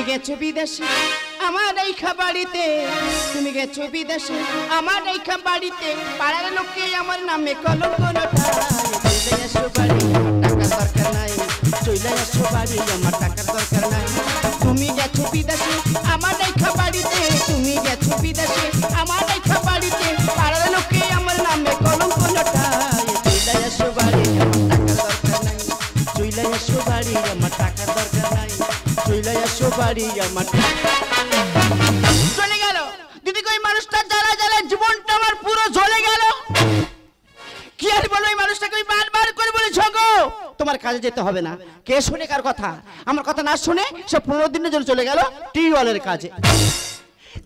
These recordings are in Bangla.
গেছো বিদেশে আমার এই খাবারিতে, তুমি গেছো বিদেশে আমার এই খাবারিতে, পাড়ার লোকে আমার নামে কলঙ্ক চলে আসো বাড়ি, টাকার দরকার নাই, চলে আসো বাড়ি, আমার টাকার দরকার নাই। তুমি গেছো বিদেশে আমার এই খাবারিতে, তুমি গেছো বিদেশে আমার এই খাবারিতে, পাড়ার লোকে আমার নামে কলঙ্ক চলে আসো বাড়ি, আমার টাকার দরকার নাই, চলে আসো বাড়ি, আমার টাকার দরকার নাই, চলে আসো বাড়ি আমার। চলে গেল দিদি, ওই মানুষটা জ্বালা জ্বালা জীবনটা আমার পুরো জ্বলে গেল। কি আর বলবো, এই মানুষটাকে আমি বারবার করে বলেছি গো তোমার কাজে যেতে হবে না। কে শুনে কার কথা? আমার কথা না শুনে সে 15 দিনের জন্য চলে গেল টিউবওয়েলের কাজে।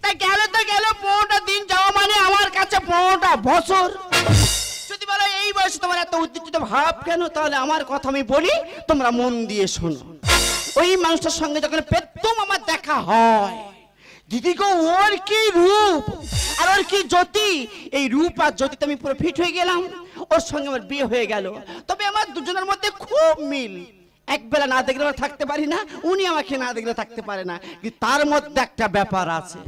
তাই গেল তো গেল, 15টা দিন যাওয়া মানে আমার কাছে 15টা বছর। যদি বলো এই বয়সে তোমার এত উত্তেজিত ভাব কেন, তাহলে আমার কথা আমি বলি, তোমরা মন দিয়ে শোনো। ওই মানুষটার সঙ্গে যখন প্রথম আমার দেখা হয়, দিদি গো ওর কি রূপ আর ওর কি জ্যোতি, এই রূপ আর জ্যোতিতে আমি পুরো ফিট হয়ে গেলাম। ওর সঙ্গে আমার বিয়ে হয়ে গেল। তবে আমার দুজনের মধ্যে খুব মিল, একবেলা না দেখলে আমরা থাকতে পারি না, উনি আমাকে না দেখলে থাকতে পারে না। কিন্তু তার মধ্যে একটা ব্যাপার আছে,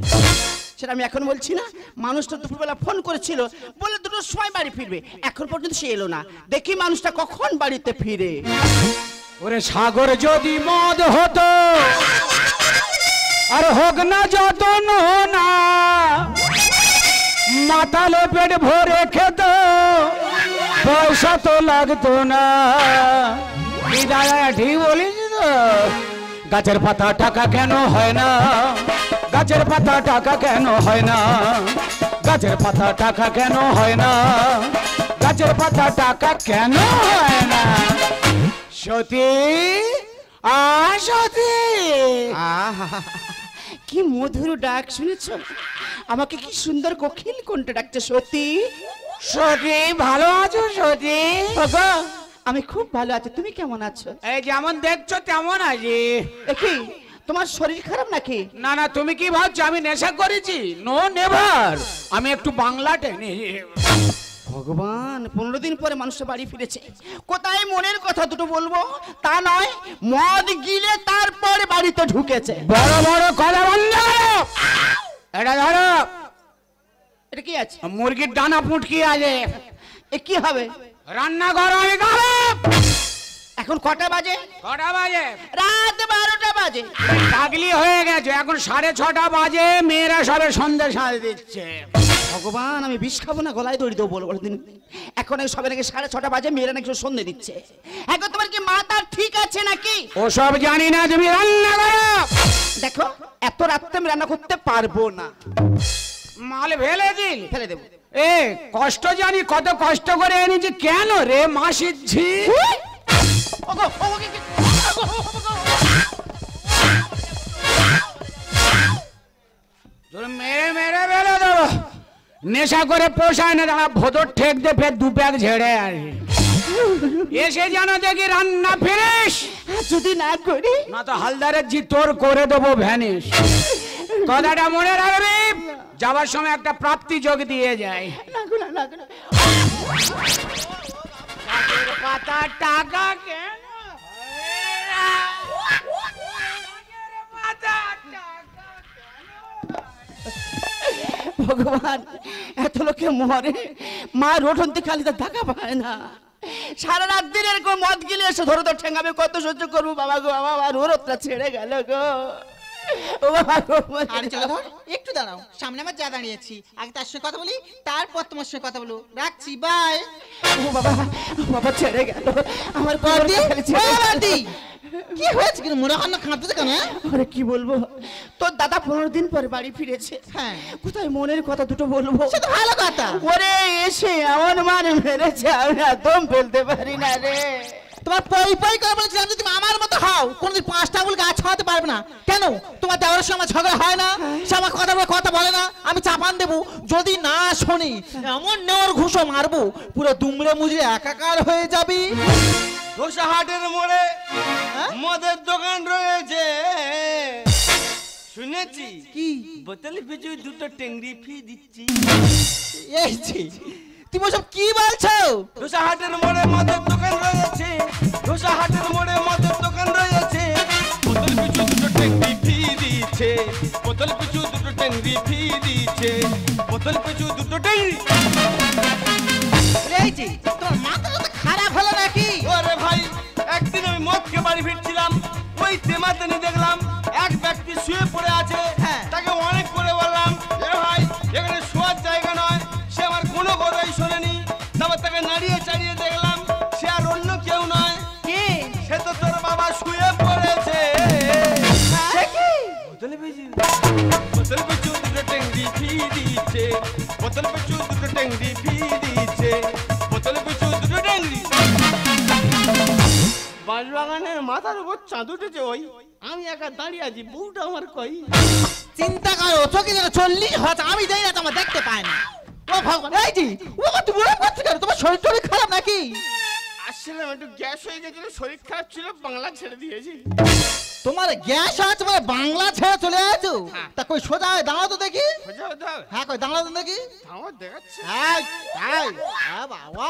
সেটা আমি এখন বলছি না। মানুষটা দুপুরবেলা ফোন করেছিল, বলে 2টোর সময় বাড়ি ফিরবে, এখন পর্যন্ত সে এলো না। দেখি মানুষটা কখন বাড়িতে ফিরে। ওরে সাগর যদি মদ হতো আর হোক না যতন না, মাতালে পেট ভরে খেত, পয়সা তো লাগতো না। ঠিক বলিস তো? গাছের পাতা টাকা কেন হয় না, গাছের পাতা টাকা কেন হয় না, গাছের পাতা টাকা কেন হয় না, গাছের পাতা টাকা কেন হয় না। সতী সতী, কি মধুর ডাক শুনেছো? আমাকে কি সুন্দর কোকিল কোনটা ডাকছে। সতী সতী ভালো আছো সতী? আমি খুব ভালো আছি, তুমি কেমন আছো? এই যেমন দেখছো তেমন আছি। দেখি তোমার শরীর খারাপ নাকি? না না, তুমি কি ভাবছো আমি নেশা করেছি? নো নেভার, আমি একটু বাংলা টেনে। ভগবান, 15 দিন পরে মানুষটা বাড়ি ফিরেছে। কোথায় মনের কথা দুটো বলবো তা নয়, মদ গিলে তারপরে বাড়িতে ঢুকেছে। বড় বড় কথা বন্ধ করো। এটা ধরো, এটা কি আছে? মুরগির ডানা পুটকি আছে। এ কি হবে? রান্না করো, আমি খাবো। এখন কটা বাজে? কটা বাজে? রাত 12টা বাজে। পাগলি হয়ে গেছে, এখন 6:30 বাজে, মেয়েরা সবে সন্ধ্যে সাজ দিচ্ছে। ভগবান, আমি বিষ খাবো না, গলায় দড়ি দেবো বলো দিন। এখন সবে নাকি 6:30 বাজে, মেয়েরা নাকি সন্ধ্যে দিচ্ছে। এখন তোমার কি মাথা ঠিক আছে নাকি? ওসব জানি না, তুমি রান্না করো। দেখো এত রাত্রে আমি রান্না করতে পারবো না। মাল ফেলে দিল? ফেলে দেবো। এ কষ্ট জানি, কত কষ্ট করে এনেছি। কেন রে মাসিচ্ছি? মেরে মেরে বেরো দেবো। নেশা করে পোষায় না, দাঁড়া ভোদর ঠেক দে, ফের 2 প্যাক ঝেড়ে আসি। এসে জানো দেখি রান্না ফিনিশ। যদি না করি না তো হালদারের জি তোর করে দেবো ভ্যানিশ। কথাটা মনে রাখবি, যাবার সময় একটা প্রাপ্তি যোগ দিয়ে যায়। পাতা টাকা কেন? ভগবান, এত লোকে মরে, মা রোঠনতে খালি তার টাকা পায় না। সারা রাত দিন এরকম মদ গিলে এসে ধরো তো ঠেঙ্গাবে, কত সহ্য করবো বাবা গো। আমার রোদটা ছেড়ে গেল গো। একটু দাঁড়াও, সামনে আমার যা দাঁড়িয়েছি, আগে তার সঙ্গে কথা বলি, তারপর তোমার সঙ্গে কথা বলো। রাখছি, বাই। ও বাবা, বাবা ছেড়ে গেল আমার। কি হয়েছে? কিন্তু মনে হয় না কাঁদতে কেন? আরে কি বলবো, তোর দাদা 15 দিন পরে বাড়ি ফিরেছে। হ্যাঁ, কোথায় মনের কথা দুটো বলবো? সে তো ভালো কথা। ওরে এসে এমন মানে মেরেছে, আমি দম ফেলতে পারি না রে। তোমার পই পই করে বলেছিলাম যদি আমার মতো হও, কোনদিন 5টা আঙুল গাছ ছাড়াতে পারবে না। কেন? তোমার দেওয়ার সঙ্গে আমার ঝগড়া হয় না? সে আমার কথা বলে না, আমি চাপান দেবো। যদি না শুনি, এমন নেওয়ার ঘুষো মারবো, পুরো দুমড়ে মুজড়ে একাকার হয়ে যাবি। ঘোষাহাটের মোড়ে মদের দোকান রয়েছে, শুনেছি। কি? বোতলে পিছু 2টো টেংরি ফি দিচ্ছি। এই যে তুমি সব কি বলছো? ঘোষাহাটের মোড়ে মদের দোকান রয়েছে, ঘোষাহাটের মোড়ে মদের দোকান রয়েছে, বোতল পিছু 2টো টেংরি ফি দিচ্ছে, বোতল পিছু দুটো টেংরি ফি দিচ্ছে, বোতল পিছু দুটো টেংরি। এই যে তোমার মাথাটা তো খারাপ হলো নাকি? ওরে ভাই, একদিন আমি মদকে বাড়ি ফিরছিলাম, ওই তেমাতেনি দেখলাম এক ব্যক্তি শুয়ে পড়ে আছে। হ্যাঁ। তাকে অনেক করে বললাম, এ ভাই এখানে শোয়ার জায়গা নয়। সে আমার কোনো কথাই শোনেনি। তারপর তাকে নাড়িয়ে চাড়িয়ে দেখলাম সে আর অন্য কেউ নয়, কি? সে তো তোর বাবা শুয়ে পড়েছে। সে কি? বোতল পিছু দুটো টেংরি ফি দিচ্ছে, বোতল পিছু দুটো টেংরি ফি দিচ্ছে, বোতল পিছু দুটো টেংরি। বাঁশবাগানের মাথার উপর চাঁদ উঠেছে, ওই আমি একা দাঁড়িয়ে আছি, বউটা আমার কই। চিন্তা করো, চোখে যেন 40 হচ্ছে, আমি যাই না তোমার দেখতে পাই না। ও ভগবান, এই যে ও মা, তুমি ওরকম করছো কেন? তোমার শরীর টরীর খারাপ নাকি? আসছিলাম, একটু গ্যাস হয়ে গেছিল, শরীর খারাপ ছিল, বাংলা ছেড়ে দিয়েছি। তোমার গ্যাস আছে মানে বাংলা ছেড়ে চলে আছো? হ্যাঁ। তা কই সোজা হয়ে দাঁড়াও তো দেখি। সোজা হতে হবে? হ্যাঁ, কই দাঁড়াও তো দেখি। আমার দেখাচ্ছে। এই, এই, বাবা।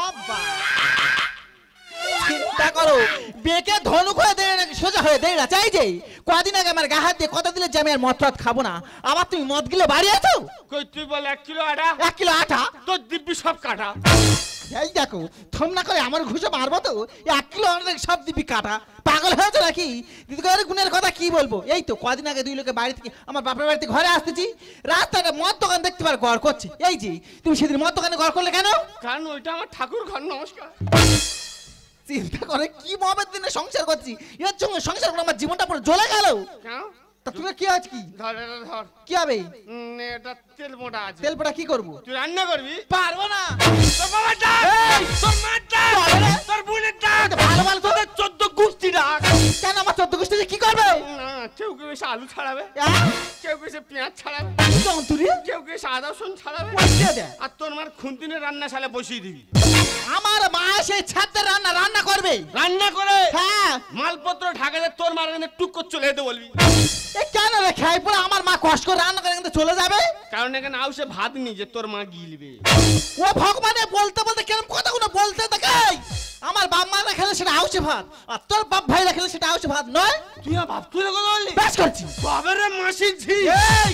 চিন্তা করো, বেকে ধনুক হয়ে দেয় নাকি সোজা হয়ে দেয় না? চাই যে কদিন আগে আমার গায়ে হাত দিয়ে কথা দিলে যে আমি আর মদ টদ খাবো না, আবার তুমি মদ গিলে বাড়ি আছো। কই তুই বল 1 কিলো আটা, 1 কিলো আটা। তোর দিব্যি সব কাটা। এই দেখো, থম না করে আমার ঘুষে মারবো তো। 1 কিলো আটা সব দিবি কাটা, পাগল হয়েছে নাকি? দিদির গুণের কথা কি বলবো? এই তো কদিন আগে 2 লোকের বাড়ি থেকে, আমার বাপের বাড়িতে ঘরে আসতেছি, রাস্তাটা মদ দোকান দেখতে পারে ঘর করছে। এই যে তুমি সেদিন মদ দোকানে ঘর করলে কেন? কারণ ওইটা আমার ঠাকুর ঘর। নমস্কার। চিন্তা করে কি মবের দিনে সংসার করছি, এর সঙ্গে সংসার করে আমার জীবনটা পুরো জ্বলে গেল। কেন? তা তুমি কি আজ কি ধর এটা ধর। কি হবে? এটা তেল মোটা আছে। তেল পোড়া কি করবো? তুই রান্না করবি? পারবো না। তোর বাবার ডাক, তোর মার ডাক, তোর বোনের ডাক, ভালো ভালো তোদের 14 গুষ্টি ডাক। কেন আমার 14 গোষ্ঠী কি করবে? না, কেউ কেউ এসে আলু ছাড়াবে, কেউ কেউ এসে পেঁয়াজ ছাড়াবে, কেউ কেউ এসে আদা রসুন ছাড়াবে, আর তোর মার খুন্তিনে রান্না শালে বসিয়ে দিবি। আমার মা সেই ছাদের রান্না করবে। রান্না করে হ্যাঁ। মালপত্র ঢাকাতে তোর মার এখানে টুক করে চলে যেতে বলবি। এ কেন রে খাই পরে আমার মা কষ্ট করে রান্না করে কিন্তু চলে যাবে? কারণ এখানে আউসে ভাত নি যে তোর মা গিলবে। ও ভগবানে বলতে বলতে কেন কথাগুলো বলতে দেখাই। আমার বাপ মা খেলে সেটা আউসে ভাত, আর তোর বাপ ভাই খেলে সেটা আউসে ভাত নয়। তুই আর ভাব তুই কথা বললি? বেশ করছি। বাবার মাসি ঝি। এই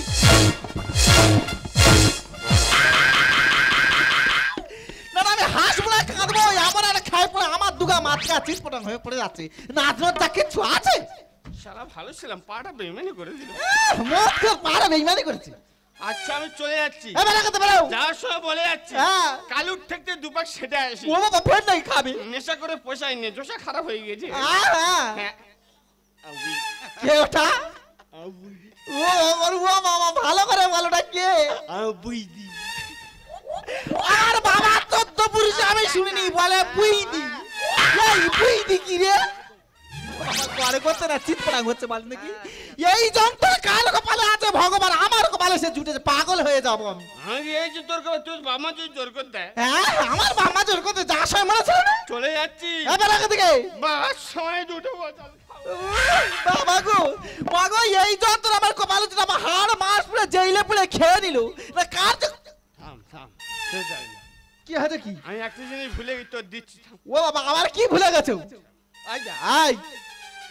না না, আমি হাসবো না কাঁদবো, আমার আর খাই পড়ে আমার দুগা মাথা চিৎপটাং হয়ে পড়ে যাচ্ছে। নাচনোর কিছু আছে? সারা ভালো ছিলাম, পাটা বেইমানি করে দিল। মত করে পারা বেইমানি করেছে। আচ্ছা আমি চলে যাচ্ছি। এ বেলা কথা বেরাও। যাওয়ার সময় বলে যাচ্ছি, হ্যাঁ। কালুর থেকে দুপাক সেটা আসি। ও বাবা ফের নাই খাবে। নেশা করে পোষাই নে, জোসা খারাপ হয়ে গেছে। হ্যাঁ। কে ওটা? ও আমার ও মামা ভালো করে বলোটা কে? বুঝদি। আর বাবা 14 পুরুষ আমি শুনিনি বলে বুইদি। এই বুইদি কি রে? আমার ঘরে করতে না চিৎপটাং হচ্ছে বল নাকি? এই যন্ত্র কার কপালে আছে ভগবান, আমার কপালে সে জুটেছে, পাগল হয়ে যাব আমি। আমি এই যে তোর কথা, তুই বাবা যদি জোর করে দেয়। হ্যাঁ, আমার বাবা জোর করতে যা সময় মনে ছিল না? চলে যাচ্ছি। এ বেলা থেকে বাবার সময় দুটো বোতল। বাবা গো, মাগো এই যন্ত্র আমার কপালে ছিল, আমার হাড় মাস পুরো জেইলে পুরো খেয়ে নিল। না কার থাম থাম, সে যাই না। কি হয়েছে কি? আমি একটা জিনিস ভুলে গেছি, তোর দিচ্ছি। থাম। ও বাবা, আমার কি ভুলে গেছো? আই যা, আই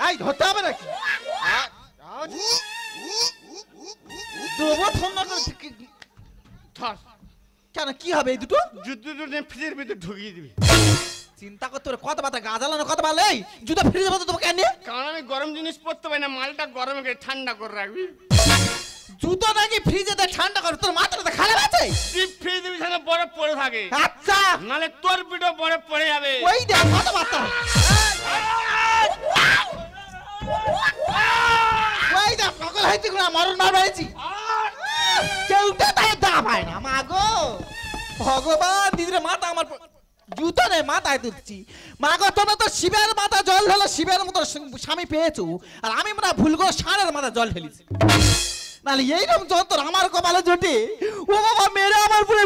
আই ধরতে হবে নাকি? দেবো ফোন না করে। ধর। কেন কি হবে এই দুটো? জুতো দুটো ফ্রিজের ভিতরে ঢুকিয়ে দিবি। চিন্তা করতে হবে কত বাতা গাজালানো কত বলে। এই জুতো ফ্রিজে বলতে তোমাকে কেন? কারণ আমি গরম জিনিস পরতে পারি না, মালটা গরমে গিয়ে ঠান্ডা করে রাখবি। জুতো নাকি ফ্রিজে দিয়ে ঠান্ডা করে? তোর মাথাটা খারাপ আছে? ডিপ ফ্রিজ বিছানা বরফ পড়ে থাকে, আচ্ছা নালে তোর পিঠও বরফ পড়ে যাবে। ওই দেখ কত বাতা। ওই দেখ পাগল হইছি না, মরণ মার হইছি। কেউটা তাই দা পায় না মা গো। ভগবান, দিদির মাথা আমার জুতো নেই মাথায় দিচ্ছি। মা গো, তোমরা তো শিবের মাথা জল ঢেলো, শিবের মতো স্বামী পেয়েছো, আর আমি মনে ভুল করে ষাঁড়ের মাথা জল ঢেলেছি। নাহলে এইরকম যন্ত্র আমার কপালে জোটে। ও বাবা মেরে আমার পুরে।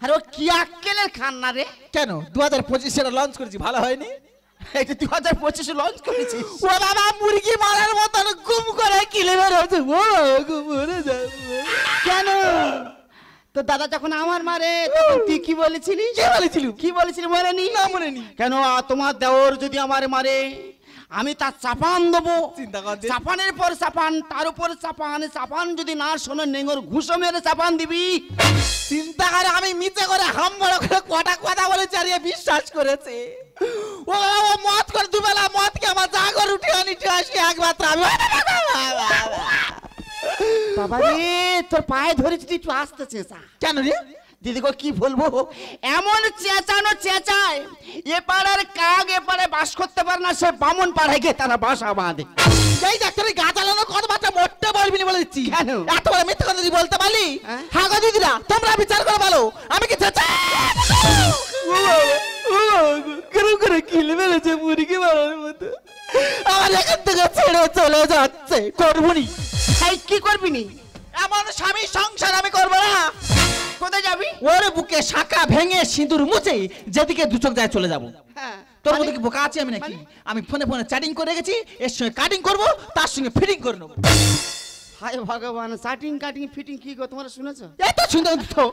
আরে ও কি আক্কেলের খান্না রে? কেন 2025 সেটা লঞ্চ করেছি, ভালো হয়নি? এই যে 2025 লঞ্চ করেছিস। ও বাবা, মুরগি মারার মতন গুম করে কিলে বের হচ্ছে। ও গো মরে যাব। কেন? তো দাদা যখন আমার মারে তখন তুই কি বলেছিলি? কি বলেছিলি? কি বলেছিলি মনে নি? না মনে নি। কেন তোমার দেওর যদি আমার মারে, আমি তার চাপান দেবো। চিন্তা কর দে। চাপানের পর চাপান, তার উপর চাপান, চাপান যদি না শোনে নেঙর ঘুষো মেরে চাপান দিবি। চিন্তা করে আমি মিথ্যে করে হাম বড় করে কটা কথা বলে চারিয়ে বিশ্বাস করেছে। ও মদ করে দুবেলা মদ কে আমার জাগর উঠে আনিতে আসি একমাত্র আমি। বাবা রে, তোর পায়ে ধরেছি, তুই একটু আসতে চেঁচা। কেন রে? দিদিগো কি বলবো, এমন চেঁচানো চেঁচায় এ পাড়ার কাক এ পাড়ায় বাস করতে পারে না, সে বামন পাড়ায় গিয়ে তারা বাসা বাঁধে। এই ডাক্তার গা চালানো কথাবার্তা মোটে বলবি না বলে দিচ্ছি। কেন? এত বড় মিথ্যে কথা যদি বলতে পারলি, হ্যাঁ? হ্যাঁ গো দিদিরা তোমরা বিচার করে বলো আমি কি চেঁচা? কেন করে কিলে মেরেছে মুরগি মারার মতো আমার এখান থেকে ছেড়ে চলে যাচ্ছে। করবনি। এই কি করবি নি? এমন স্বামী সংসার আমি করবো না। কোথায় যাবি? ওরে বুকে শাখা ভেঙে সিঁদুর মুছে যেদিকে দু চোখ যায় চলে যাবো। হ্যাঁ, তোর মধ্যে কি বোকা আছে আমি নাকি? আমি ফোনে ফোনে চ্যাটিং করে রেখেছি, এর সঙ্গে কাটিং করবো, তার সঙ্গে ফিটিং করে নেবো। হায় ভগবান, কাটিং কাটিং ফিটিং কি গো তোমরা শুনেছো? এত সুন্দর তো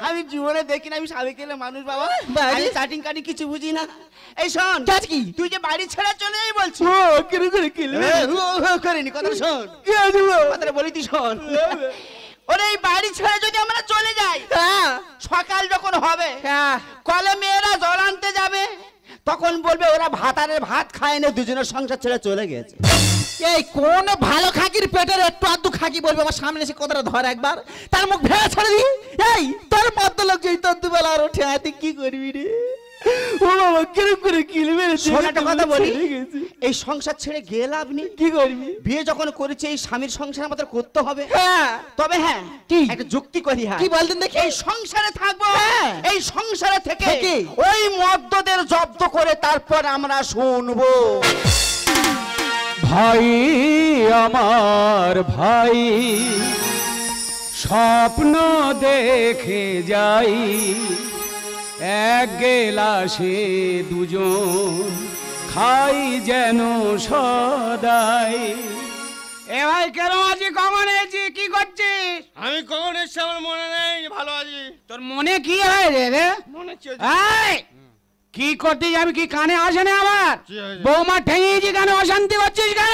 আমি জীবনে দেখি না, আমি স্বামী কেলে মানুষ বাবা, বাড়ি? আমি কাটিং কাটিং কিছু বুঝি না। এই শোন, কাজ কি? তুই যে বাড়ি ছেড়ে চলে যাই বলছিস, ও কেন করে কিলে করিনি কথা শোন, কি আছে গো? কথাটা বলি তুই শোন। ওরে এই বাড়ি ছেড়ে যদি আমরা চলে যাই, হ্যাঁ সকাল যখন হবে হ্যাঁ কলে মেয়েরা জল আনতে যাবে, তখন বলবে ওরা ভাতারের ভাত খায় না, দুজনের সংসার ছেড়ে চলে গেছে। এই কোন ভালো খাকির পেটের একটু আধটু খাকি বলবে আমার সামনে এসে কথাটা ধর একবার, তার মুখ ভেঙে ছেড়ে দি। এই তোর মত লোক যেই তোর দুবেলা আর ওঠে আয়, তুই কি করবি রে? ও বাবা কেরম করে কিলে মেরেছে। শোন একটা কথা বলি, এই সংসার ছেড়ে গিয়ে লাভ নেই। কি করবি? বিয়ে যখন করেছে এই স্বামীর সংসার আমাদের করতে হবে। হ্যাঁ তবে হ্যাঁ, কি? একটা যুক্তি করি। হ্যাঁ কি বলতেন দেখি? এই সংসারে থাকবো, হ্যাঁ। এই সংসারে থেকে থেকে? ওই মদ্যদের জব্দ করে তারপর আমরা শুনবো। ভাই আমার ভাই, স্বপ্ন দেখে যাই, এক গেলাসে দুজন খাই যেন সদাই। এ ভাই কেন আছি, কখন এসেছি, কি করছিস? আমি কখন এসছি আমার মনে নেই, ভালো আছি। তোর মনে কি হয় রে? মনে হচ্ছে এই, কি করতে যাবি, কি কানে আসে না আমার? কি হয়েছে? বৌমা ঠেঙিয়েছি কেন, অশান্তি করছিস কেন?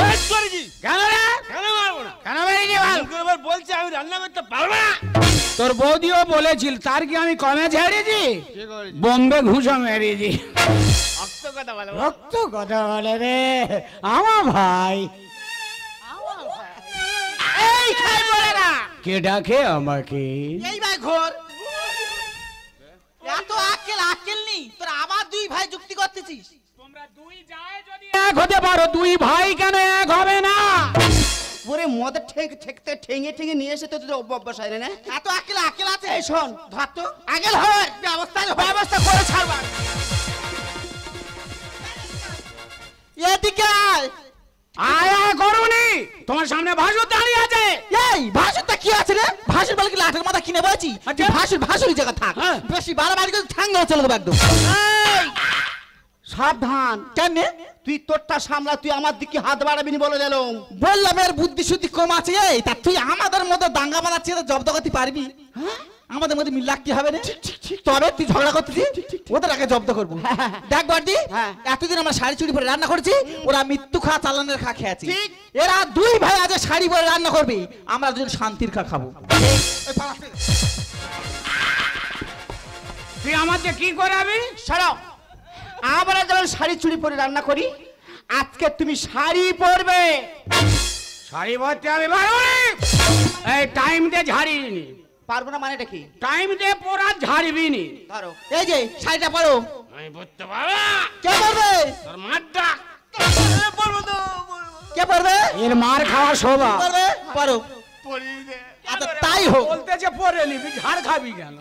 বেশ করেছি। কেন রে? কেন মারবো না? কেন বেরিয়েছি বল? এবার বলছে আমি রান্না করতে পারবো না। তোর বৌদিও বলেছিল, তার কি আমি কমে ছেড়েছি? কি করেছি? বোম্বে ঘুষো মেরেছি। অক্ত কথা বলো। রক্ত কথা বলে রে আমার ভাই। এই খাই বলে না, কে ডাকে আমাকে? এই ভাই ঘোর এত আক্কেল নেই তোর, আবার দুই ভাই যুক্তি করতেছিস। তোমরা দুই যায় যদি এক হতে পারো, দুই ভাই কেন এক হবে না? ওরে মদের ঠেকতে ঠেঙে ঠেঙে নিয়ে এসে তো তোদের অভ্যাস হয় না। এত আক্কেল আছে। এই শোন, ধর তো আগেল হয় ব্যবস্থা করে ছাড়বা। এদিকে আয়। আয়া করুনি, তোমার সামনে ভাসুর দাঁড়িয়ে আছে। এই ভাসুরটা কি আছে রে? ভাসুর বলে কি লাঠের মাথা কিনে বলছি? আচ্ছা। ভাসুরই জায়গা থাক, হ্যাঁ। বেশি বাড়াবাড়ি করে ঠাঙ্গা চলে দেবো একদম। এই, সাবধান, কেন? তুই তোরটা সামলা, তুই আমার দিকে হাত বাড়াবি নি বলে দিলাম। বললাম এর বুদ্ধি শুদ্ধি কম আছে। এই তা তুই আমাদের মতো দাঙ্গা বাঁধাচ্ছিস, জব্দ করতে পারবি? আমাদের মধ্যে মিল রাখতে হবে না, তবে তুই ঝগড়া করতেছিস, ওদের আগে জব্দ করবো। দেখ বাড়ি, হ্যাঁ। এতদিন আমরা শাড়ি চুড়ি পরে রান্না করেছি, ওরা মৃত্যু খা চালানের খা খেয়েছি। ঠিক। এরা দুই ভাই আজ শাড়ি পরে রান্না করবে, আমরা দুজন শান্তির খা খাবো। তুই আমাদের কি করাবি? সরাও, আমরা যখন শাড়ি চুড়ি পরে রান্না করি, আজকে তুমি শাড়ি পরবে। শাড়ি পরতে আমি পারবো না। এই টাইম দিয়ে ঝাড়িনি, পারবো না মানেটা কি? টাইম দিয়ে পরা ঝাড়বি নি। ধরো, এই যে শাড়িটা পরো। আমি পড়তে পারবো না। কে পরবে? তোর মার ডাক। কে পরবে? এর মার খাওয়া শোভা। পরবে? পরো। পড়িয়ে দে। আচ্ছা তাই হোক, বলতেছে পরে নিবি, ঝাড় খাবি কেন?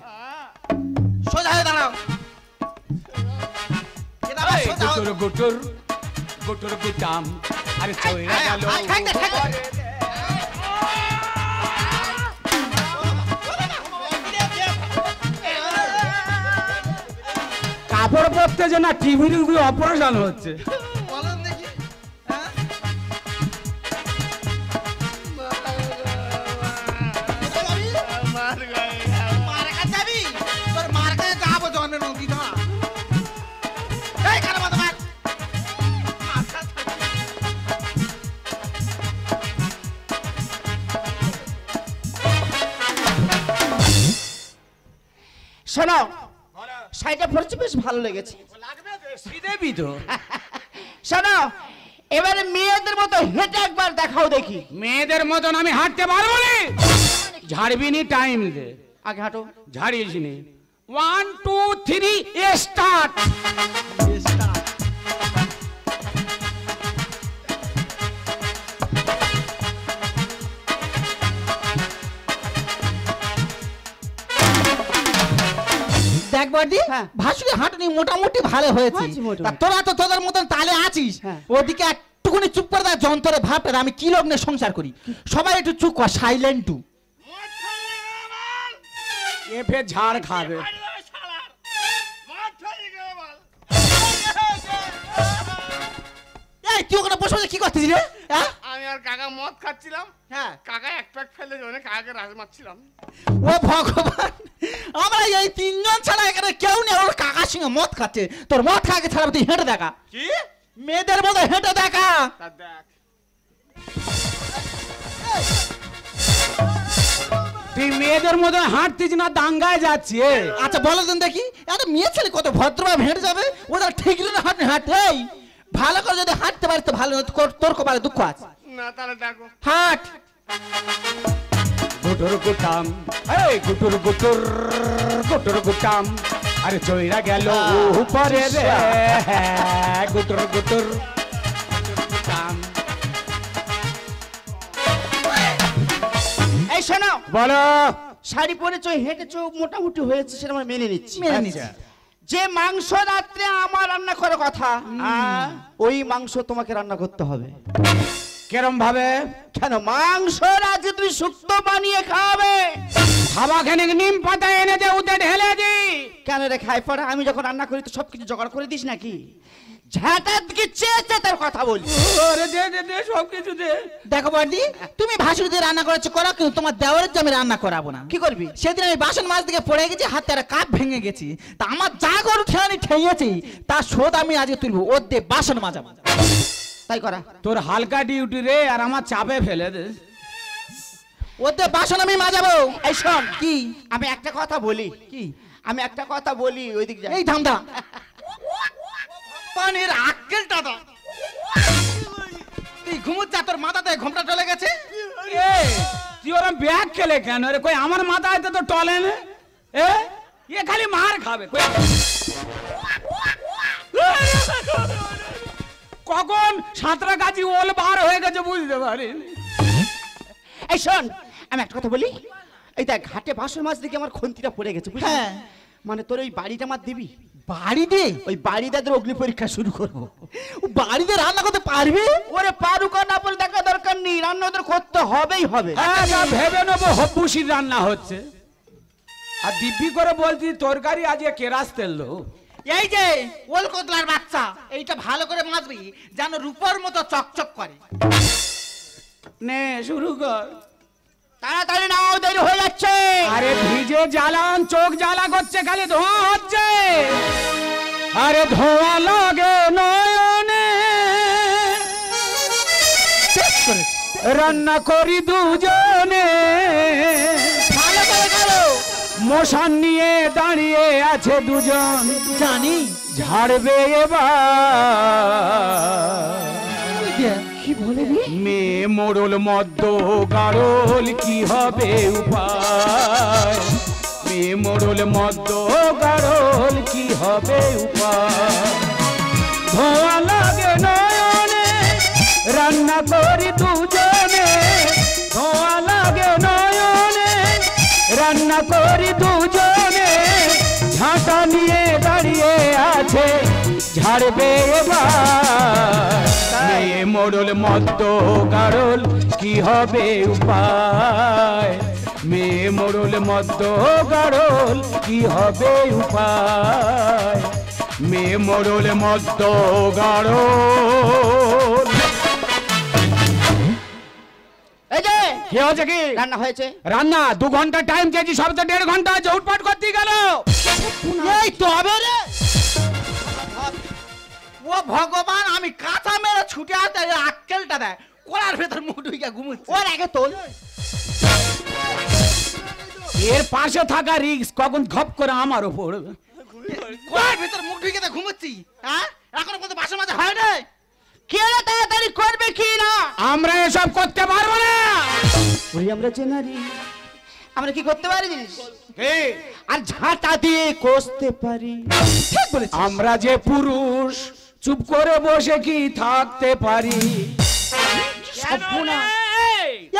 সোজা হয়ে দাঁড়াও। এ দাঁড়াও, এই সোজা হও। গুটুর গুটুর গুটুর গুটাম, আরে চইরা গেল। কাপড় পরতেছে না, টিভির অপারেশন হচ্ছে। বলুন দেখি। হ্যাঁ? মার গায়ে। মার কাছে যাবি? তোর মার কাছে যাবো জন্মের নদী ধরা। এই কানে মাথা মার। মার শোনো শাড়িটা পরেছি বেশ ভালো লেগেছে। শ্রীদেবী তো। শোনো এবারে মেয়েদের মতো হেঁটে একবার দেখাও দেখি। মেয়েদের মতন আমি হাঁটতে পারবো না। ঝাড়বি নি, টাইম দে। আগে হাঁটো। ঝাড়িস নি। 1 2 3 স্টার্ট। দেখ বড়দি, হ্যাঁ। ভাসুরি হাঁটনি মোটামুটি ভালো হয়েছে। আছি মোটামুটি। তা তোরা তো তোদের মতন তালে আছিস। হ্যাঁ। ওদিকে একটুখানি চুপ করে দেয় যন্ত্রে ভাবটা আমি কি লগ্নে সংসার করি। সবাই একটু চুপ কর, সাইলেন্ট টু। এ ফের ঝাড় খাবে। এই তুই ওখানে বসে বসে কি করতেছিস রে? হ্যাঁ? আমি আর কাকা মদ খাচ্ছিলাম, হ্যাঁ। কাকা এক প্যাক ফেলে জন্য কাকাকে রাজ মারছিলাম। ও ভগবান, আমরা এই তিনজন ছাড়া এখানে কেউ নেই। ওর কাকার সঙ্গে মদ খাচ্ছে। তোর মদ খাকে ছাড়া তুই হেঁটে দেখা। কি? মেয়েদের মতো হেঁটে দেখা। তা দেখ। তুই মেয়েদের মতন হাঁটতিস না, দাঙ্গায় যাচ্ছে। আচ্ছা বলো দিন দেখি, একটা মেয়ে ছেলে কত ভদ্রভাবে হেঁটে যাবে? ওদের ঠিক না হাঁটতে হাঁটতে। ভালো করে যদি হাঁটতে পারিস তো ভালো, তোর কপালে দুঃখ আছে। না তাহলে দেখো। হাঁট। গুটুর গুটাম, এই গুটুর গুটুর গুটুর গুটাম, আরে চইরা গেল উপরে রে, গুটুর গুটুর গুটাম। এই শোনো বলো। শাড়ি পরেছো হেঁটেছো মোটামুটি হয়েছে, সেটা আমরা মেনে নিচ্ছি। মেনে নিচ্ছি। যে মাংস রাত্রে আমার রান্না করার কথা ওই মাংস তোমাকে রান্না করতে হবে। কেরম ভাবে? কেন মাংস রাতে তুমি শুক্তো বানিয়ে খাবে। খাবা খানে নিম পাতা এনে দে, উদে ঢেলে দি। কেন রে খাই পড়া? আমি যখন রান্না করি তো সবকিছু জোগাড় করে দিস নাকি? ঝাঁটার দিকে চেয়েছে তার কথা বলি। ওরে দে দে দে, সব কিছু দে। দেখো বড়দি, তুমি ভাসুরি দিয়ে রান্না করেছো করো, কিন্তু তোমার দেওয়ারের যে আমি রান্না করাবো না। কি করবি? সেদিন আমি বাসন মাছ দিকে পড়ে গেছি, হাতে একটা কাপ ভেঙে গেছি। তা আমার যা গরু ঠেয়ানি ঠেয়েছি তার শোধ আমি আজকে তুলবো। ওর দিয়ে বাসন মাজাবো। তাই করা। তোর হালকা ডিউটি রে, আর আমার চাপে ফেলে দে। ওর দিয়ে বাসন আমি মাজাবো। এই শোন কি? আমি একটা কথা বলি। কি? আমি একটা কথা বলি, ওইদিক যা। এই ধান্দা পানির আক্কেলটা দাও। তুই ঘুমুচ্ছা, তোর মাথাতে ঘোমটা চলে গেছে। তুই ওরম ব্যাগ খেলে কেন রে? কই আমার মাথায় তো টলে না। এ খালি মার খাবে। কখন সাঁতরা গাছি ওল বার হয়ে গেছে বুঝতে পারি। এই শোন আমি একটা কথা বলি। এই দেখ ঘাটে বাসন মাছ দিকে আমার খন্তিটা পড়ে গেছে, বুঝলি? হ্যাঁ। মানে তোর ওই বাড়িটা আমার দিবি? বাড়িতে? ওই বাড়িটাদের অগ্নি পরীক্ষা শুরু করবো। বাড়িতে রান্না করতে পারবে? ওরে পারুক আর না বলে দেখা দরকার নেই, রান্না ওদের করতে হবেই হবে। হ্যাঁ, না ভেবে নেবো হব্বুসির রান্না হচ্ছে। আর দিব্যি করে বলছি তরকারি আজকে কেরাস তেললো। এই যে ওল কতলার বাচ্চা, এইটা ভালো করে মাজবি যেন রূপর মতো চকচক করে। নে শুরু কর। তাড়াতাড়ি নাও, দেরি হয়ে যাচ্ছে। আরে ভিজে জ্বালান, চোখ জ্বালা করছে, খালি ধোঁয়া হচ্ছে। আরে ধোঁয়া লাগে নয়নে, রান্না করি দুজনে। ভালো করে করো। মশান নিয়ে দাঁড়িয়ে আছে দুজন, জানি ঝাড়বে এবার। কি বলে রে? মেয়ে মোড়ল মদ্য গাড়ল, কি হবে উপায়? মেয়ে মোড়ল মদ্য গাড়ল, কি হবে উপায়? ধোঁয়া লাগে নয়নে, রান্না করি দুজনে। ধোঁয়া লাগে নয়নে, রান্না করি দুজনে। ঝাঁটা নিয়ে দাঁড়িয়ে আছে, ঝাড়বে এবার। মেয়ে মোড়ল মদ্য গাড়ল, কি হবে উপায়? মেয়ে মোড়ল মদ্য গাড়ল, কি হবে উপায়? মেয়ে মোড়ল মদ্য গাড়ল। এই যে কি হয়েছে? কি রান্না হয়েছে? রান্না 2 ঘন্টা টাইম চেয়েছি, সব তো 1.5 ঘন্টা আছে। উটপাট করতে গেল। এই তবে রে, ও ভগবান, আমি কাঁচা মেরে ছুটে আসতে আক্কেলটা দেয়, কোলার ভেতর মুখ ঢুকে ঘুমুচ্ছে। ওর আগে তোল। এর পাশে থাকা রিস্ক কখন ঘপ করে আমার উপর কোয়ার ভিতর মুখ ঢুকে তো ঘুমোচ্ছি হ্যাঁ এখনো পর্যন্ত বাসা মাঝে হয় না কে তাড়াতাড়ি করবে কি না? আমরা এসব করতে পারবো না। ওই আমরা যে নারী, আমরা কি করতে পারি জানিস? কি? আর ঝাঁটা দিয়ে কষতে পারি। ঠিক বলেছিস। আমরা যে পুরুষ চুপ করে বসে কি থাকতে পারি? সর্বনাশ।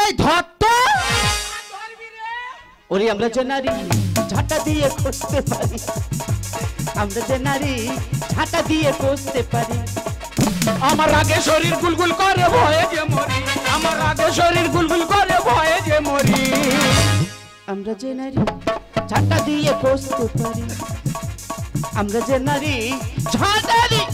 এই ধত্ত ওরে আমরা যে নারী ঝাঁটা দিয়ে কষতে পারি, আমরা যে নারী ঝাঁটা দিয়ে কষতে পারি। আমার আগে শরীর গুলগুল করে ভয়ে যে মরি, আমার আগে শরীর গুলগুল করে ভয়ে যে মরি। আমরা যে নারী ঝাঁটা দিয়ে কষতে পারি, আমরা যে নারী ঝাঁটা দিয়ে।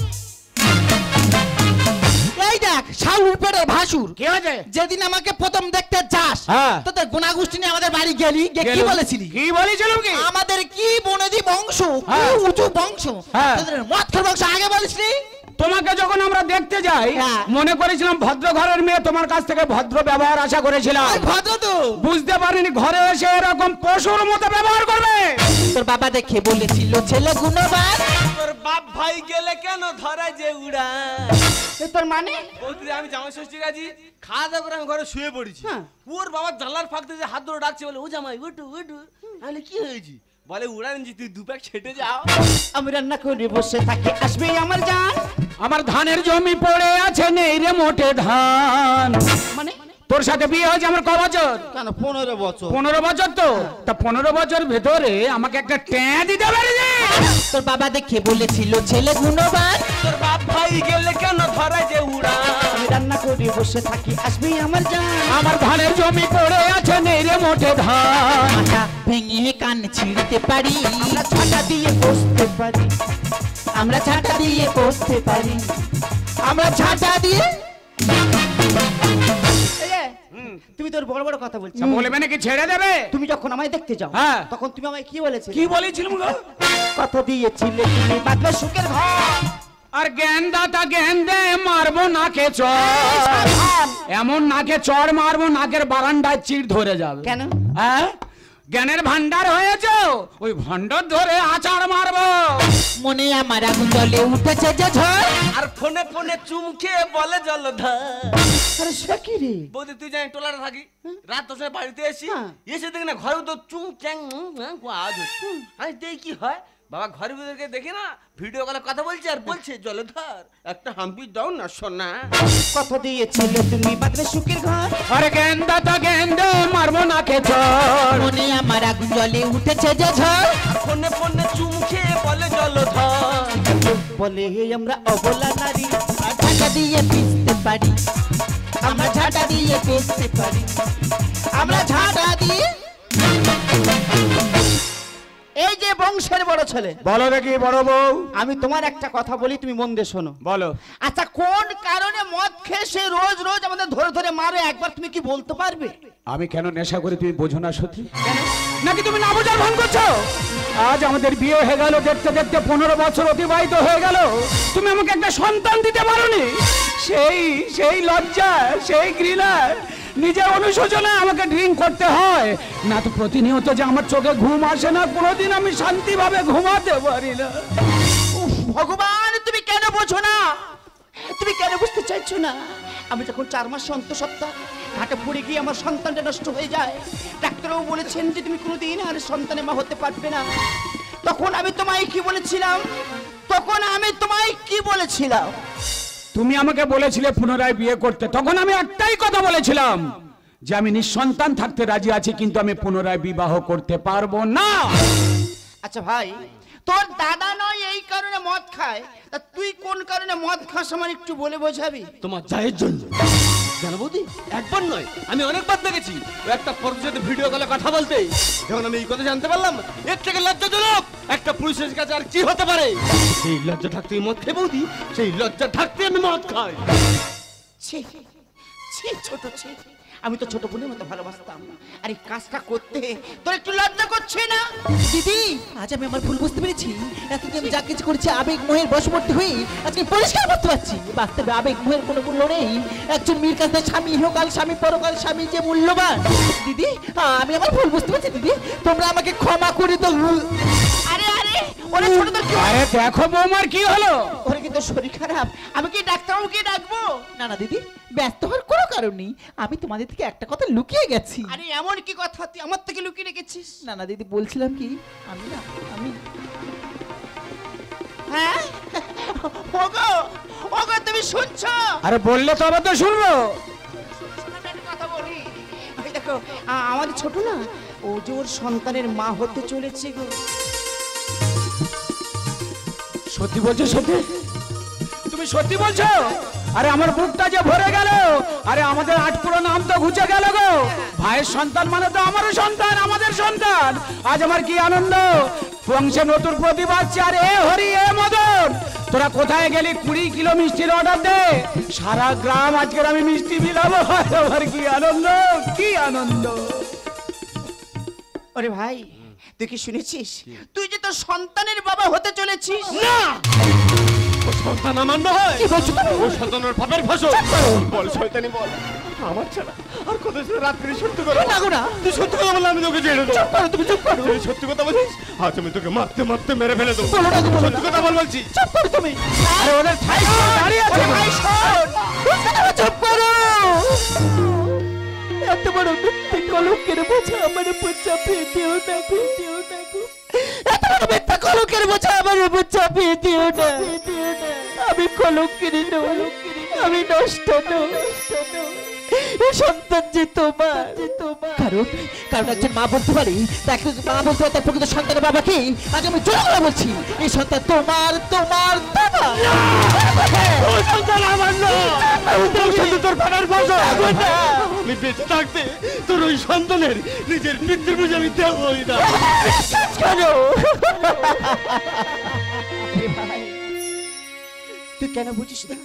এই দেখ শাহুর পেটের ভাসুর কি হয়েছে? যেদিন আমাকে প্রথম দেখতে যাস হ্যাঁ। তোদের গোনাগুষ্টি নিয়ে আমাদের বাড়ি গেলি গিয়ে কি বলেছিলি? কি বলেছিলাম কি? আমাদের কি বনেদি বংশ কি হ্যাঁ। উঁচু বংশ হ্যাঁ। তোদের মৎখর বংশ আগে বলিসনি? তোমাকে যখন আমরা দেখতে যাই হ্যাঁ। মনে করেছিলাম ভদ্র ঘরের মেয়ে, তোমার কাছ থেকে ভদ্র ব্যবহার আশা করেছিলাম। ওই ভদ্র তো বুঝতে পারিনি ঘরে এসে এরকম পশুর মতো ব্যবহার করবে। তোর বাবা দেখে বলেছিল ছেলে গুণবান। তোর বাপ ভাই গেলে কেন ধরে যে উড়া? এ তোর মানে? বৌদি আমি জামাই ষষ্ঠী গাছি খাওয়া দাওয়া করে আমি ঘরে শুয়ে পড়েছি। হ্যাঁ। ওর বাবা জানলার ফাঁক দিয়ে যে হাত ধরে ডাকছে, বলে ও জামাই উঠু উঠু। তাহলে কি হয়েছি? বলে উড়া নিচ্ছি, তুই দুপ্যাক ছেটে যাও। আমি রান্না করে বসে থাকি, আসবে আমার জান। আমার ধানের জমি পড়ে আছে, নেই রে মোটে ধান। মানে তোর সাথে বিয়ে হয়েছে আমার ক বছর? কেন 15 বছর? 15 বছর তো। তা 15 বছর ভেতরে আমাকে একটা ট্যাঁ দিতে পারিনি? তোর বাবা দেখে বলেছিল ছেলে গুণবান। তোর বাপ ভাই গেলে কেন ধরে যে উড়া? আমি রান্না করে বসে থাকি, আসবে আমার জান। আমার ধানের জমি পড়ে আছে, নেই রে মোটে ধান। মাথা ভেঙে কান ছিঁড়তে পারি, আমরা ঝাঁটা দিয়ে কষতে পারি, আমরা ঝাঁটা দিয়ে কষতে পারি, আমরা ঝাঁটা দিয়ে। এই যে, তুমি তোর বড় বড় কথা বলছো। বলবে নাকি ছেড়ে দেবে? তুমি যখন আমায় দেখতে যাও হ্যাঁ। তখন তুমি আমায় কি বলেছিলে? কি বলেছিলাম গো? কথা দিয়েছিলে তুমি বাঁধবে সুখের ঘর। আর জ্ঞান দাতা জ্ঞান দে, মারবো নাকে চড়। সাবধান। এমন নাকে চড় মারবো নাকের বারান্দায় চিড় ধরে যাবে। কেন? হ্যাঁ, জ্ঞানের ভান্ডার হয়েছে, ওই ভান্ডার ধরে আচার মারবো। মনে আমার আগুন জ্বলে উঠেছে যে ঝড়। আর ফোনে ফোনে চুমকে বলে জলধর। আরে সে কি রে? বৌদি তুই জানি টোলারে থাকি, রাত 10টায় বাড়িতে এসি, হ্যাঁ। এসে দেখি না ঘরে তো চুং চ্যাং আওয়াজ হচ্ছে। আমি দেখি কি হয়, বাবা ঘরের ভিতরকে দেখি না ভিডিও কলে কথা বলছে আর বলছে জলধর একটা হাম্পি দাও না সোনা। কথা দিয়েছিলে তুমি বাঁধবে সুখের ঘর। আরে জ্ঞান দাতা জ্ঞান দে, মারবো নাকে চড়। মনে আমার আগুন জ্বলে উঠেছে যে ঝড়। আর ফোনে ফোনে চুমকে বলে জলধর। বলে আমরা অবলা নারী, আমরা ঝাঁটা দিয়ে পিষতে পারি, আমরা ঝাঁটা দিয়ে পিষতে পারি, আমরা ঝাঁটা দিয়ে। এই যে বংশের বড় ছেলে, বলো দেখি বড় বউ। আমি তোমার একটা কথা বলি, তুমি মন দিয়ে শোনো। বলো। আচ্ছা, কোন কারণে মদ খেয়ে সে রোজ রোজ আমাদের ধরে ধরে মারে, একবার তুমি কি বলতে পারবে? আমি কেন নেশা করি তুমি বোঝো না সত্যি? নাকি তুমি না বোঝার ভান করছো? আজ আমাদের বিয়ে হয়ে গেল, দেখতে দেখতে 15 বছর অতিবাহিত হয়ে গেল, তুমি আমাকে একটা সন্তান দিতে পারোনি। সেই লজ্জা, সেই ঘৃণা, নিজের অনুশোচনা আমাকে ড্রিঙ্ক করতে হয়। না তো প্রতিনিয়ত যে আমার চোখে ঘুম আসে না, কোনোদিন আমি শান্তিভাবে ঘুমাতে পারি না। উফ, ভগবান, তুমি কেন বোঝো না? তুমি কেন বুঝতে চাইছো না? আমি যখন 4 মাস অন্তঃসত্ত্বা ঘাটে পড়ে গিয়ে আমার সন্তানটা নষ্ট হয়ে যায়, ডাক্তারও বলেছেন যে তুমি কোনোদিন আর সন্তানের মা হতে পারবে না। তখন আমি তোমায় কি বলেছিলাম? তুমি আমাকে বলেছিলে পুনরায় বিয়ে করতে, তখন আমি একটাই কথা বলেছিলাম যে আমি নিঃসন্তান থাকতে রাজি আছি, কিন্তু আমি পুনরায় বিবাহ করতে পারবো না। আচ্ছা ভাই, তোর দাদা নয় এই কারণে মদ খায়, তা তুই কোন কারণে মদ খাস আমার একটু বলে বোঝাবি? তোমার জায়ের জন্য। জানো বৌদি, একবার নয় আমি অনেকবার দেখেছি ও একটা পুরুষের সাথে ভিডিও কলে কথা বলতে। যখন আমি এই কথা জানতে পারলাম, এর থেকে লজ্জাজনক একটা পুরুষের কাছে আর কি হতে পারে? সেই লজ্জা থাকতে মদ খাই বৌদি, সেই লজ্জা থাকতে আমি মদ খাই। ছি ছি ছি ছোট ছি, আমি তো ছোট বোনের মতো ভালোবাসতাম, আর এই কাজটা করতে তোর একটু লজ্জা করছে না? দিদি আজ আমি আমার ভুল বুঝতে পেরেছি। এতদিন আমি যা কিছু করেছি আবেগ মোহের বশবর্তী হয়ে আজকে পরিষ্কার করতে পারছি বাস্তবে আবেগ মোহের কোনো মূল্য নেই। একজন মেয়ের কাছে স্বামী ইহকাল স্বামী পরকাল স্বামী যে মূল্যবান। দিদি আমি আমার ভুল বুঝতে পারছি দিদি, তোমরা আমাকে ক্ষমা করে দাও। আরে আরে ওরে ছোট তো কি? আরে দেখো বৌমার কি হলো? ওরে কিন্তু শরীর খারাপ, আমি কি ডাক্তারবাবুকে ডাকবো? না না দিদি, ব্যস্ত হওয়ার কোনো কারণ নেই, আমি তোমাদের থেকে একটা কথা লুকিয়ে গেছি। আরে এমন কি কথা তুই আমার থেকে লুকিয়ে রেখেছিস? না না দিদি, বলছিলাম কি আমি হ্যাঁ ওগো ওগো তুমি শুনছো? আরে বললে তবে তো শুনবো। আমি একটা কথা বলি, এই দেখো আমাদের ছোট না, ও যে ওর সন্তানের মা হতে চলেছে গো। সত্যি বলছো? সত্যি? তুমি সত্যি বলছো? আরে আমার বুকটা যে ভরে গেল, আরে আমাদের আটপুরো নাম তো ঘুচে গেল গো। ভাইয়ের সন্তান মানে তো আমারও সন্তান, আমাদের সন্তান। আজ আমার কি আনন্দ, বংশে নতুন প্রদীপ আসছে। আর এ হরি এ মদন, তোরা কোথায় গেলি? 20 কিলো মিষ্টির অর্ডার দে, সারা গ্রাম আজকের আমি মিষ্টি বিলাবো। আমার কি আনন্দ, কি আনন্দ। ওরে ভাই তুই কি শুনেছিস, তুই যে তোর সন্তানের বাবা হতে চলেছিস? না, ও সন্তান আমার নয়। কি বলছো তুমি? ও সন্তানের পাপের ফসল। বল শয়তানি বল, আমার ছাড়া আর কত রাত্রি সত্যি করে না গো না, তুই সত্যি কথা বললে আমি তোকে ছেড়ে দেবো। চুপ করো, তুমি চুপ করো। তুই সত্যি কথা বলিস, আজ আমি তোকে মারতে মারতে মেরে ফেলে দেবো। বলো না গো, বলো না। সত্যি কথা বল বলছি। চুপ করো তুমি। আরে ওদের ঠাই দাঁড়িয়ে আছে। ভাই শোন, চুপ করো। এত বড় মিথ্যে কলঙ্কের বোঝা আমার উপর চাপিয়ে দিও না গো, দিও না গো। এত বড় মিথ্যে কলঙ্কের বোঝা আমার উপর চাপিয়ে দিও না। আমি কলঙ্কিনী নই, আমি নষ্ট নই। এই সন্তান যে তোমার, কারণ একজন মা বলতে পারে, তাকে মা বলতে পারে তার প্রকৃত সন্তানের বাবাকে। আজ আমি জোর করে বলছি, এই সন্তান তোমার তোমার তোমার। ও সন্তান আমার নয়, তোর সন্তান তোর পাড়ার ফসল। আমি বেঁচে থাকতে তোর ওই সন্তানের নিজের পিতৃপুজ আমি দেবই না। আরে ভাই তুই কেন বুঝিস না?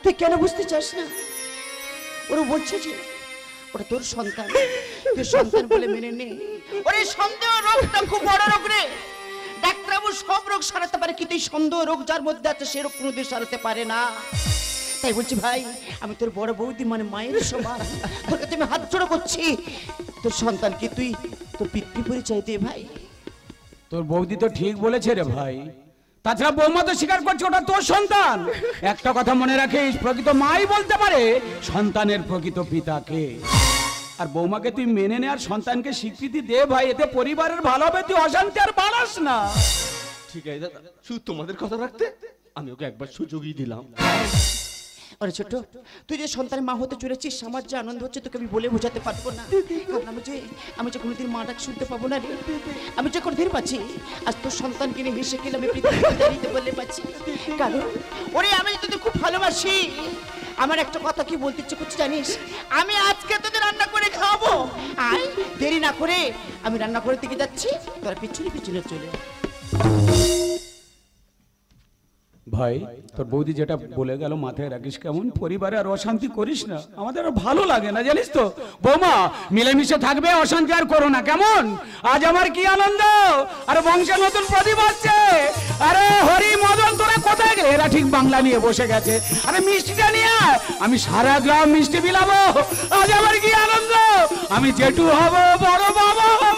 তুই কেন বুঝতে চাস না? ওরা বলছে যে ওটা তোর সন্তান, তোর সন্তান বলে মেনে নে। ওরে সন্দেহ রোগটা খুব বড় রোগ রে। ডাক্তারবাবু সব রোগ সারাতে পারে, কিন্তু এই সন্দেহ রোগ যার মধ্যে আছে সে রোগ কোনোদিন সারাতে পারে না। তাই বলছি ভাই, আমি তোর বড় বৌদি মানে মায়ের সমান, তোর কাছে আমি হাত জোড়ো করছি, তোর সন্তানকে তুই তোর পিতৃ পরিচয় দে ভাই। তোর বৌদি তো ঠিক বলেছে রে ভাই, তাছাড়া বৌমা তো স্বীকার করছে ওটা তোর সন্তান। একটা কথা মনে রাখিস, প্রকৃত মাই বলতে পারে সন্তানের প্রকৃত পিতাকে। আর বৌমাকে তুই মেনে নে আর সন্তানকে স্বীকৃতি দে ভাই, এতে পরিবারের ভালো হবে, তুই অশান্তি আর বাড়াস না। ঠিক আছে দাদা, শুধু তোমাদের কথা রাখতে আমি ওকে একবার সুযোগই দিলাম। আরে ছোট, তুই যে সন্তানের মা হতে চলেছিস, আমার যে আনন্দ হচ্ছে তোকে আমি বলে বোঝাতে পারবো না। কারণ আমি যে কোনোদিন মা ডাক শুনতে পাবো না রে। আমি যে কোনোদিন পাচ্ছি আজ তোর সন্তানকে নিয়ে হেসে গেলে আমি পৃথিবীতে দাঁড়িয়ে বললে পাচ্ছি। কারণ ওরে আমি তোদের খুব ভালোবাসি। আমার একটা কথা কি বলতে ইচ্ছে করছি জানিস, আমি আজকে তোদের রান্না করে খাওয়াবো। আয় দেরি না করে আমি রান্না করে দিকে যাচ্ছি, তোরা পিছনে পিছনে চলে। ভাই তোর বৌদি যেটা বলে গেল মাথায় রাখিস, কেমন পরিবারে আর অশান্তি করিস না, আমাদের আর ভালো লাগে না জানিস তো। বৌমা মিলেমিশে থাকবে, অশান্তি আর করো না কেমন। আজ আমার কি আনন্দ, আর বংশের নতুন প্রদীপ আসছে। আরে হরি মদন তোরা কোথায় গেলে? এরা ঠিক বাংলা নিয়ে বসে গেছে। আরে মিষ্টিটা নিয়ে আমি সারা গ্রাম মিষ্টি বিলাবো। আজ আমার কি আনন্দ, আমি জেঠু হব, বড় বাবা হব।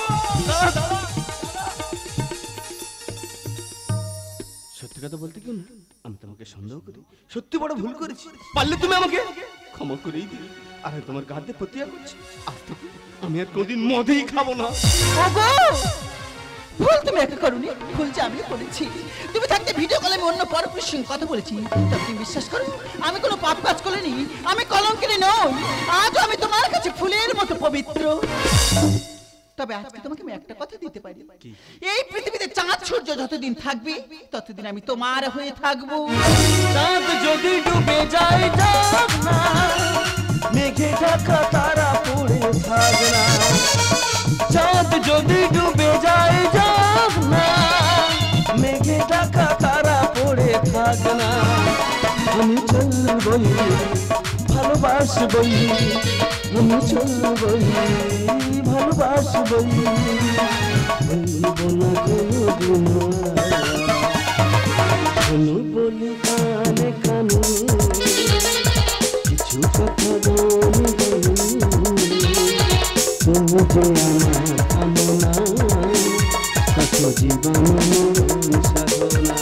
সত্যি কথা বলতে কি না, আমি তোমাকে সন্দেহ করি, সত্যি বড় ভুল করেছি। পারলে তুমি আমাকে ক্ষমা করেই দিলে। আর তোমার গাতে প্রতিজ্ঞা করছি, আজ থেকে আমি আর কোনদিন মদই খাবো না। ওগো ভুল তুমি একা করোনি, ভুল যে আমি করেছি। তুমি থাকতে ভিডিও কলে আমি অন্য পরপুরুষের সঙ্গে কথা বলেছি, তবে তুমি বিশ্বাস করো আমি কোনো পাপ কাজ করিনি, আমি কলঙ্কিনী নই। আজও আমি তোমার কাছে ফুলের মতো পবিত্র। তবে আজকে তোমাকে আমি একটা কথা দিতে পারি, এই পৃথিবীতে চাঁদ সূর্য যতদিন থাকবে ততদিন আমি তোমার হয়ে থাকবো। চাঁদ যদি ডুবে যায় যাব না, মেঘে ঢাকা তারা পড়ে থাকবে না। চাঁদ যদি ডুবে যায় যাব না, মেঘে ঢাকা তারা পড়ে থাকবে না। আমি চলব চলবই ভালোবাসবই আমি চলবই ভালোবাসবই বলবো না কোনোদিন শোনো বলি কানে কানে কিছু কথা গান তুমি যে আমার কামনা কত জীবন মরণ সাধনা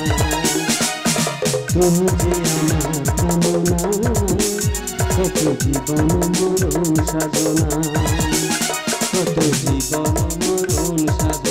তুমি যে আমার কামনা কত জীবন মরণ সাধনা কত জীবন মরণ সাধনা